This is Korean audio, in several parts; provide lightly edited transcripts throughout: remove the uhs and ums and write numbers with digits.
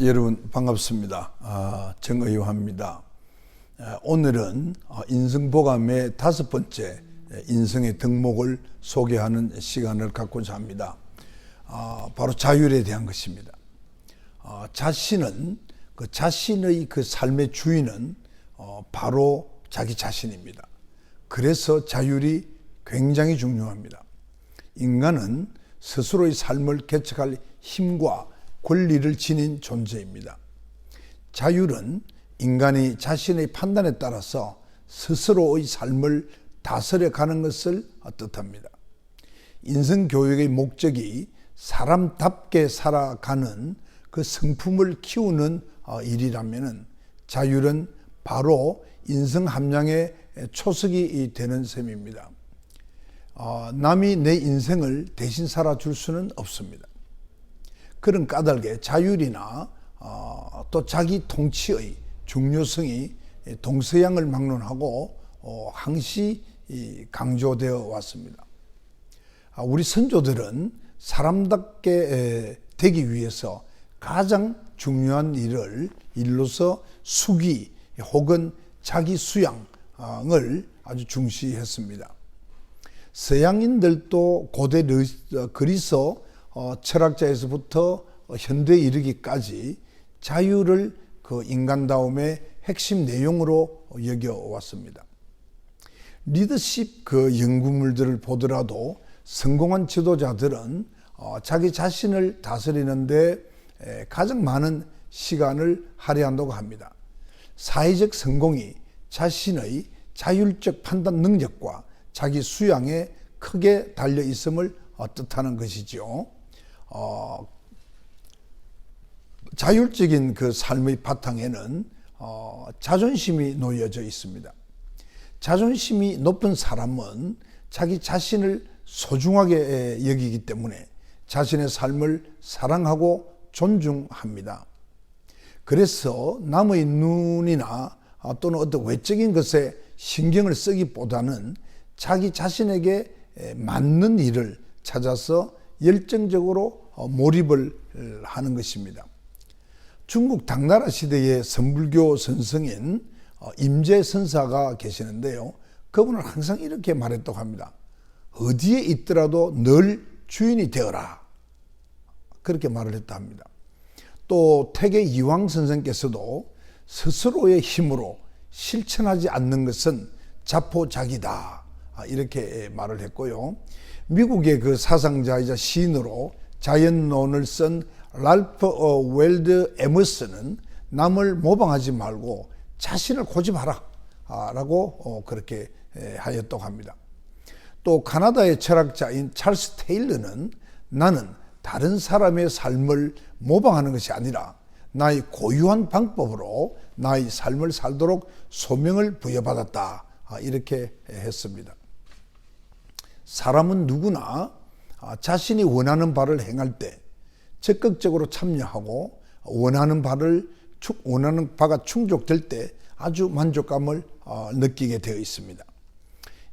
여러분 반갑습니다. 정의화입니다. 오늘은 인성보감의 5번째 인성의 덕목을 소개하는 시간을 갖고자 합니다. 바로 자율에 대한 것입니다. 자신은 자신의 그 삶의 주인은 바로 자기 자신입니다. 그래서 자율이 굉장히 중요합니다. 인간은 스스로의 삶을 개척할 힘과 권리를 지닌 존재입니다. 자율은 인간이 자신의 판단에 따라서 스스로의 삶을 다스려가는 것을 뜻합니다. 인성교육의 목적이 사람답게 살아가는 그 성품을 키우는 일이라면 자율은 바로 인성함양의 초석이 되는 셈입니다. 남이 내 인생을 대신 살아줄 수는 없습니다. 그런 까닭에 자율이나 또 자기 통치의 중요성이 동서양을 막론하고 항시 강조되어 왔습니다. 우리 선조들은 사람답게 되기 위해서 가장 중요한 일로서 수기 혹은 자기 수양을 아주 중시했습니다. 서양인들도 고대 그리스 철학자에서부터 현대에 이르기까지 자유를 그 인간다움의 핵심 내용으로 여겨왔습니다. 리더십 그 연구물들을 보더라도 성공한 지도자들은 자기 자신을 다스리는데 가장 많은 시간을 할애한다고 합니다. 사회적 성공이 자신의 자율적 판단 능력과 자기 수양에 크게 달려 있음을 뜻하는 것이죠. 자율적인 그 삶의 바탕에는 자존심이 놓여져 있습니다. 자존심이 높은 사람은 자기 자신을 소중하게 여기기 때문에 자신의 삶을 사랑하고 존중합니다. 그래서 남의 눈이나 또는 어떤 외적인 것에 신경을 쓰기보다는 자기 자신에게 맞는 일을 찾아서 열정적으로 몰입을 하는 것입니다. 중국 당나라 시대의 선불교 선성인 임재선사가 계시는데요. 그분은 항상 이렇게 말했다고 합니다. 어디에 있더라도 늘 주인이 되어라. 그렇게 말을 했다 합니다. 또 태계 이황 선생께서도 스스로의 힘으로 실천하지 않는 것은 자포자기다. 이렇게 말을 했고요. 미국의 그 사상자이자 시인으로 자연론을 쓴 랄프 웰드 에머슨은 남을 모방하지 말고 자신을 고집하라 라고 그렇게 하였다고 합니다. 또 카나다의 철학자인 찰스 테일러는 나는 다른 사람의 삶을 모방하는 것이 아니라 나의 고유한 방법으로 나의 삶을 살도록 소명을 부여받았다 이렇게 했습니다. 사람은 누구나 자신이 원하는 바를 행할 때 적극적으로 참여하고 원하는 바가 충족될 때 아주 만족감을 느끼게 되어 있습니다.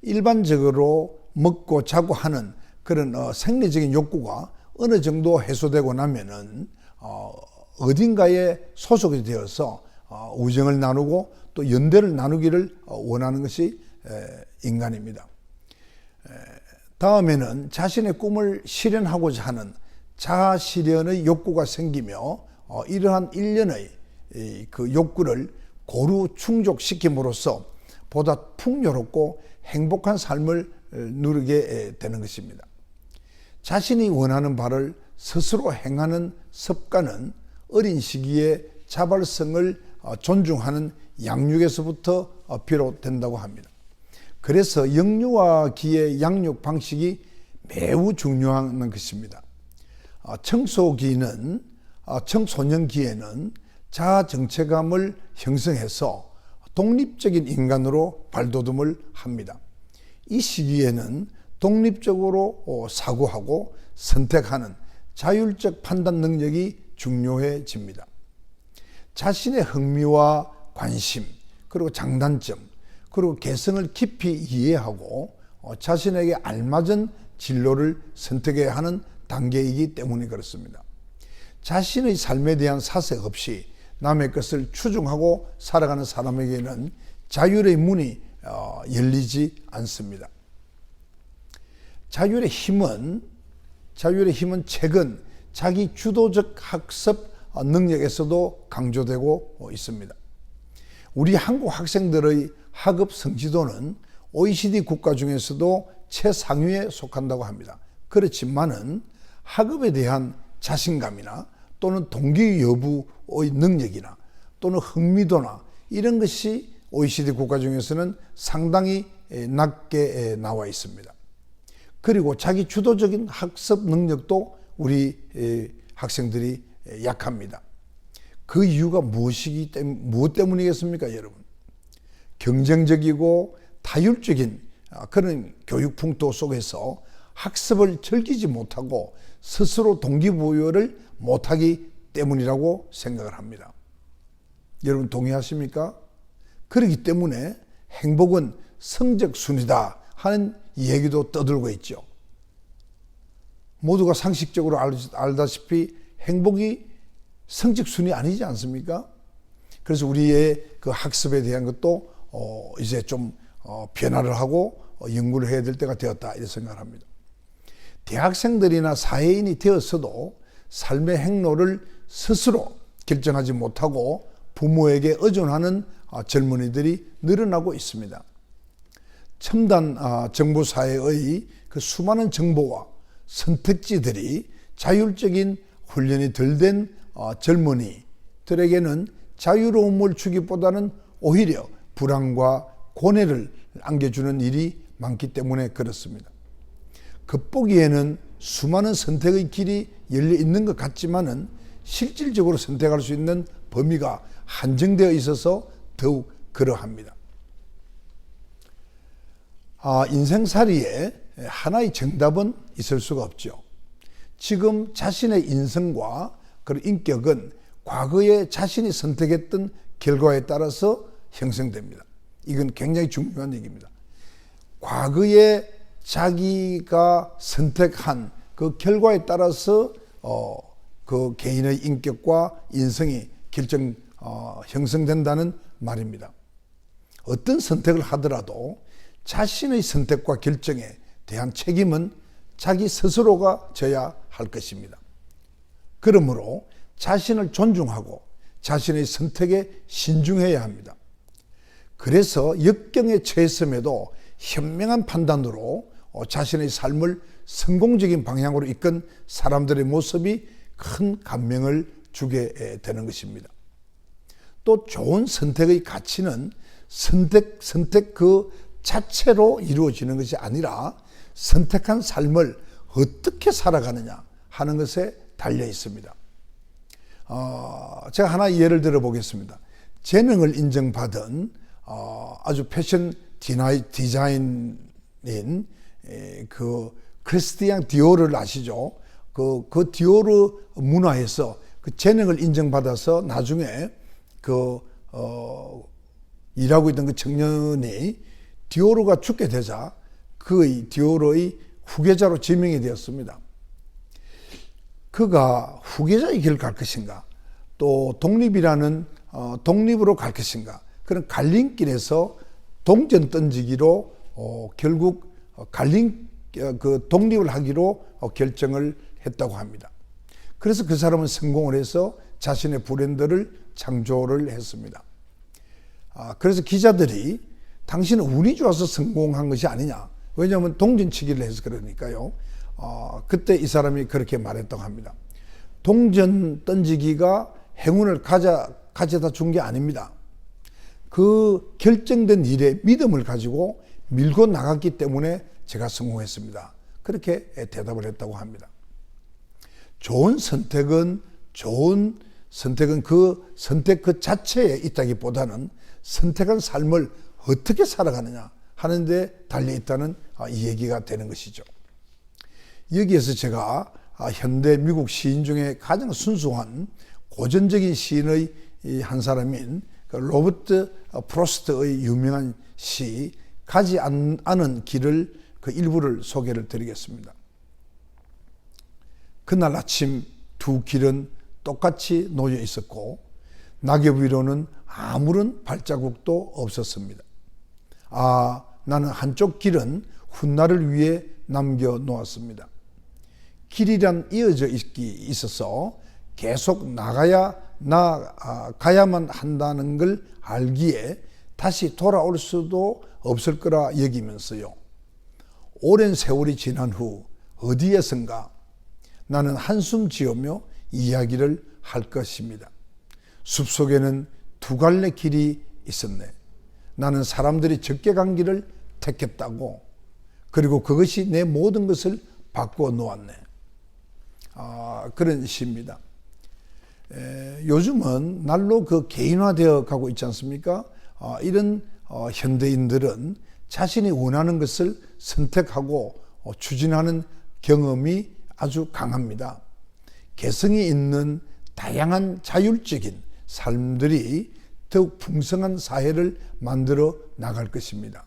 일반적으로 먹고 자고 하는 그런 생리적인 욕구가 어느 정도 해소되고 나면은 어딘가에 소속이 되어서 우정을 나누고 또 연대를 나누기를 원하는 것이 인간입니다. 다음에는 자신의 꿈을 실현하고자 하는 자아 실현의 욕구가 생기며 이러한 일련의 그 욕구를 고루 충족시킴으로써 보다 풍요롭고 행복한 삶을 누리게 되는 것입니다. 자신이 원하는 바를 스스로 행하는 습관은 어린 시기에 자발성을 존중하는 양육에서부터 비롯된다고 합니다. 그래서 영유아 기의 양육 방식이 매우 중요한 것입니다. 청소년기에는 자아 정체감을 형성해서 독립적인 인간으로 발돋움을 합니다. 이 시기에는 독립적으로 사고하고 선택하는 자율적 판단 능력이 중요해집니다. 자신의 흥미와 관심 그리고 장단점, 그리고 개성을 깊이 이해하고 자신에게 알맞은 진로를 선택해야 하는 단계이기 때문에 그렇습니다. 자신의 삶에 대한 사색 없이 남의 것을 추종하고 살아가는 사람에게는 자율의 문이 열리지 않습니다. 자율의 힘은 최근 자기 주도적 학습 능력에서도 강조되고 있습니다. 우리 한국 학생들의 학업 성취도는 OECD 국가 중에서도 최상위에 속한다고 합니다. 그렇지만은 학업에 대한 자신감이나 또는 동기 여부의 능력이나 또는 흥미도나 이런 것이 OECD 국가 중에서는 상당히 낮게 나와 있습니다. 그리고 자기 주도적인 학습 능력도 우리 학생들이 약합니다. 그 이유가 무엇 때문이겠습니까, 여러분? 경쟁적이고 다율적인 그런 교육 풍토 속에서 학습을 즐기지 못하고 스스로 동기부여를 못하기 때문이라고 생각을 합니다. 여러분 동의하십니까? 그렇기 때문에 행복은 성적순이다 하는 얘기도 떠들고 있죠. 모두가 상식적으로 알다시피 행복이 성적순이 아니지 않습니까? 그래서 우리의 그 학습에 대한 것도 이제 좀 변화를 하고 연구를 해야 될 때가 되었다 이렇게 생각을 합니다. 대학생들이나 사회인이 되었어도 삶의 행로를 스스로 결정하지 못하고 부모에게 의존하는 젊은이들이 늘어나고 있습니다. 첨단 정보 사회의 그 수많은 정보와 선택지들이 자율적인 훈련이 덜 된 젊은이들에게는 자유로움을 주기보다는 오히려 불안과 고뇌를 안겨주는 일이 많기 때문에 그렇습니다. 겉보기에는 수많은 선택의 길이 열려 있는 것 같지만은 실질적으로 선택할 수 있는 범위가 한정되어 있어서 더욱 그러합니다. 인생살이에 하나의 정답은 있을 수가 없죠. 지금 자신의 인성과 그 인격은 과거에 자신이 선택했던 결과에 따라서 형성됩니다. 이건 굉장히 중요한 얘기입니다. 과거에 자기가 선택한 그 결과에 따라서 그 개인의 인격과 인성이 형성된다는 말입니다. 어떤 선택을 하더라도 자신의 선택과 결정에 대한 책임은 자기 스스로가 져야 할 것입니다. 그러므로 자신을 존중하고 자신의 선택에 신중해야 합니다. 그래서 역경에 처했음에도 현명한 판단으로 자신의 삶을 성공적인 방향으로 이끈 사람들의 모습이 큰 감명을 주게 되는 것입니다. 또 좋은 선택의 가치는 선택 그 자체로 이루어지는 것이 아니라 선택한 삶을 어떻게 살아가느냐 하는 것에 달려 있습니다. 제가 하나 예를 들어 보겠습니다. 재능을 인정받은 아주 패션 디자인인 그 크리스티안 디오르를 아시죠? 그 디오르 문화에서 그 재능을 인정받아서 나중에 일하고 있던 그 청년이 디오르가 죽게 되자 그의 디오르의 후계자로 지명이 되었습니다. 그가 후계자의 길을 갈 것인가, 또 독립으로 갈 것인가, 그런 갈림길에서 동전 던지기로 결국 독립을 하기로 결정을 했다고 합니다. 그래서 그 사람은 성공을 해서 자신의 브랜드를 창조를 했습니다. 그래서 기자들이 당신은 운이 좋아서 성공한 것이 아니냐, 왜냐하면 동전치기를 해서 그러니까요. 그때 이 사람이 그렇게 말했다고 합니다. 동전 던지기가 행운을 가져다 준 게 아닙니다. 그 결정된 일에 믿음을 가지고 밀고 나갔기 때문에 제가 성공했습니다. 그렇게 대답을 했다고 합니다. 좋은 선택은 그 선택 그 자체에 있다기보다는 선택한 삶을 어떻게 살아가느냐 하는 데 달려 있다는 이 얘기가 되는 것이죠. 여기에서 제가 현대 미국 시인 중에 가장 순수한 고전적인 시인의 한 사람인 그 로버트 프로스트의 유명한 시 가지 않은 길을 그 일부를 소개를 드리겠습니다. 그날 아침 두 길은 똑같이 놓여 있었고 낙엽 위로는 아무런 발자국도 없었습니다. 나는 한쪽 길은 훗날을 위해 남겨놓았습니다. 길이란 이어져 있어서 계속 나가야만 한다는 걸 알기에 다시 돌아올 수도 없을 거라 여기면서요. 오랜 세월이 지난 후 어디에선가 나는 한숨 지으며 이야기를 할 것입니다. 숲속에는 두 갈래 길이 있었네. 나는 사람들이 적게 간 길을 택했다고. 그리고 그것이 내 모든 것을 바꿔 놓았네. 그런 시입니다. 요즘은 날로 그 개인화되어 가고 있지 않습니까? 이런 현대인들은 자신이 원하는 것을 선택하고 추진하는 경험이 아주 강합니다. 개성이 있는 다양한 자율적인 삶들이 더욱 풍성한 사회를 만들어 나갈 것입니다.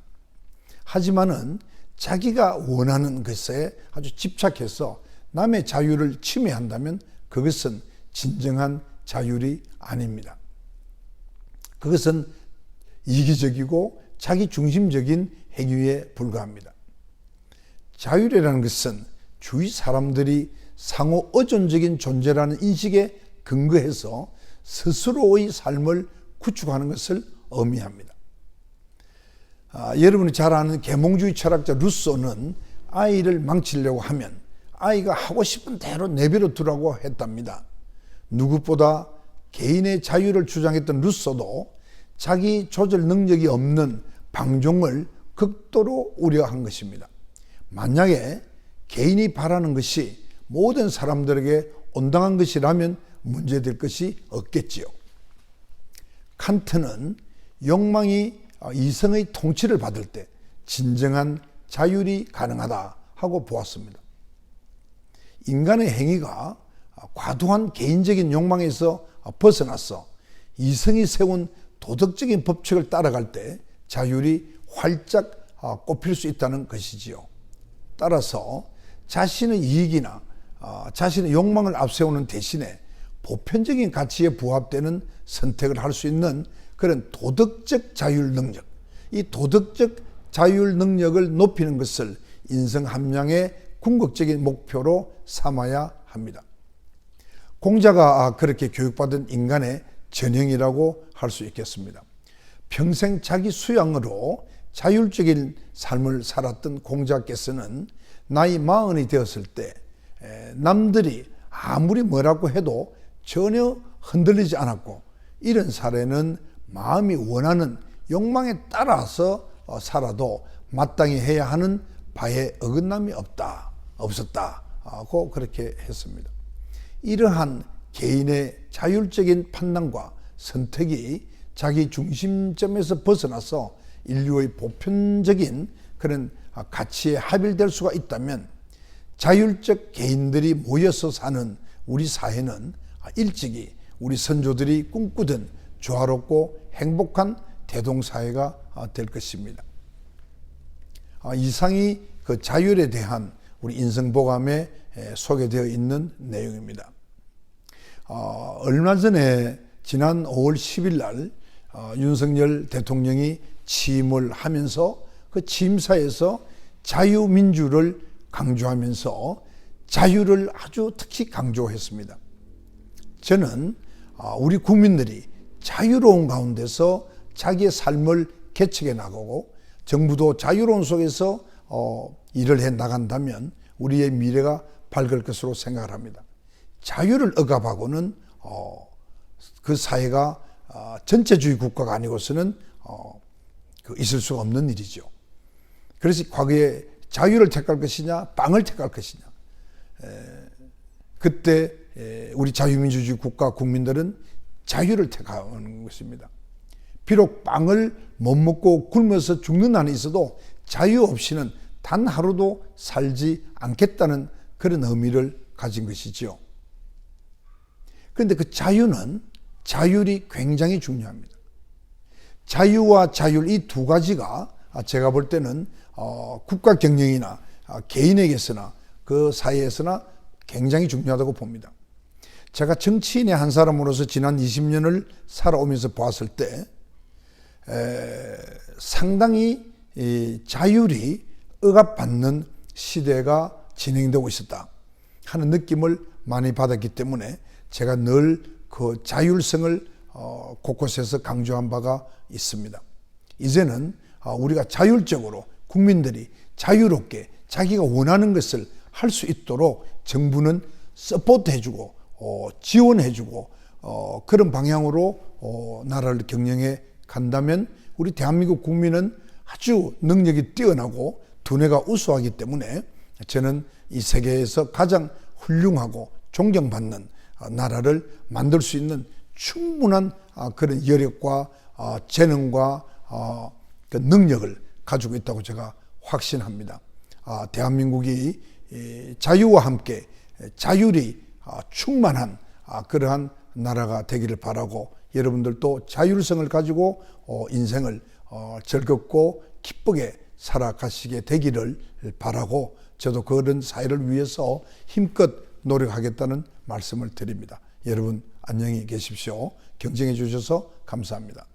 하지만은 자기가 원하는 것에 아주 집착해서 남의 자유를 침해한다면 그것은 진정한 자율이 아닙니다. 그것은 이기적이고 자기중심적인 행위에 불과합니다. 자율이라는 것은 주위 사람들이 상호 의존적인 존재라는 인식에 근거해서 스스로의 삶을 구축하는 것을 의미합니다. 여러분이 잘 아는 계몽주의 철학자 루소는 아이를 망치려고 하면 아이가 하고 싶은 대로 내버려 두라고 했답니다. 누구보다 개인의 자유를 주장했던 루소도 자기 조절 능력이 없는 방종을 극도로 우려한 것입니다. 만약에 개인이 바라는 것이 모든 사람들에게 온당한 것이라면 문제될 것이 없겠지요. 칸트는 욕망이 이성의 통치를 받을 때 진정한 자율이 가능하다 하고 보았습니다. 인간의 행위가 과도한 개인적인 욕망에서 벗어나서 이성이 세운 도덕적인 법칙을 따라갈 때 자율이 활짝 꼽힐 수 있다는 것이지요. 따라서 자신의 이익이나 자신의 욕망을 앞세우는 대신에 보편적인 가치에 부합되는 선택을 할 수 있는 그런 도덕적 자율 능력, 이 도덕적 자율 능력을 높이는 것을 인성 함량의 궁극적인 목표로 삼아야 합니다. 공자가 그렇게 교육받은 인간의 전형이라고 할 수 있겠습니다. 평생 자기 수양으로 자율적인 삶을 살았던 공자께서는 나이 40이 되었을 때 남들이 아무리 뭐라고 해도 전혀 흔들리지 않았고, 이런 사례는 마음이 원하는 욕망에 따라서 살아도 마땅히 해야 하는 바에 어긋남이 없었다고 그렇게 했습니다. 이러한 개인의 자율적인 판단과 선택이 자기 중심점에서 벗어나서 인류의 보편적인 그런 가치에 합일될 수가 있다면 자율적 개인들이 모여서 사는 우리 사회는 일찍이 우리 선조들이 꿈꾸던 조화롭고 행복한 대동사회가 될 것입니다. 이상이 그 자율에 대한 우리 인성보감에 소개되어 있는 내용입니다. 얼마 전에 지난 5월 10일 날 윤석열 대통령이 취임을 하면서 그 취임사에서 자유민주를 강조하면서 자유를 아주 특히 강조했습니다. 저는 우리 국민들이 자유로운 가운데서 자기의 삶을 개척해 나가고 정부도 자유로운 속에서 일을 해 나간다면 우리의 미래가 밝을 것으로 생각을 합니다. 자유를 억압하고는 그 사회가 전체주의 국가가 아니고서는 있을 수가 없는 일이죠. 그래서 과거에 자유를 택할 것이냐 빵을 택할 것이냐, 그때 우리 자유민주주의 국가 국민들은 자유를 택하는 것입니다. 비록 빵을 못 먹고 굶어서 죽는 한이 있어도 자유 없이는 단 하루도 살지 않겠다는 그런 의미를 가진 것이지요. 그런데 그 자율이 굉장히 중요합니다. 자유와 자율 이 두 가지가 제가 볼 때는 국가 경영이나 개인에게서나 그 사회에서나 굉장히 중요하다고 봅니다. 제가 정치인의 한 사람으로서 지난 20년을 살아오면서 보았을 때 상당히 이 자율이 억압받는 시대가 진행되고 있었다 하는 느낌을 많이 받았기 때문에 제가 늘 그 자율성을 곳곳에서 강조한 바가 있습니다. 이제는 우리가 자율적으로 국민들이 자유롭게 자기가 원하는 것을 할 수 있도록 정부는 서포트해주고 지원해주고 그런 방향으로 나라를 경영해 간다면 우리 대한민국 국민은 아주 능력이 뛰어나고 두뇌가 우수하기 때문에 저는 이 세계에서 가장 훌륭하고 존경받는 나라를 만들 수 있는 충분한 그런 여력과 재능과 그 능력을 가지고 있다고 제가 확신합니다. 대한민국이 자유와 함께 자율이 충만한 그러한 나라가 되기를 바라고 여러분들도 자율성을 가지고 인생을 즐겁고 기쁘게 살아가시게 되기를 바라고 저도 그런 사회를 위해서 힘껏 노력하겠다는 말씀을 드립니다. 여러분 안녕히 계십시오. 경쟁해 주셔서 감사합니다.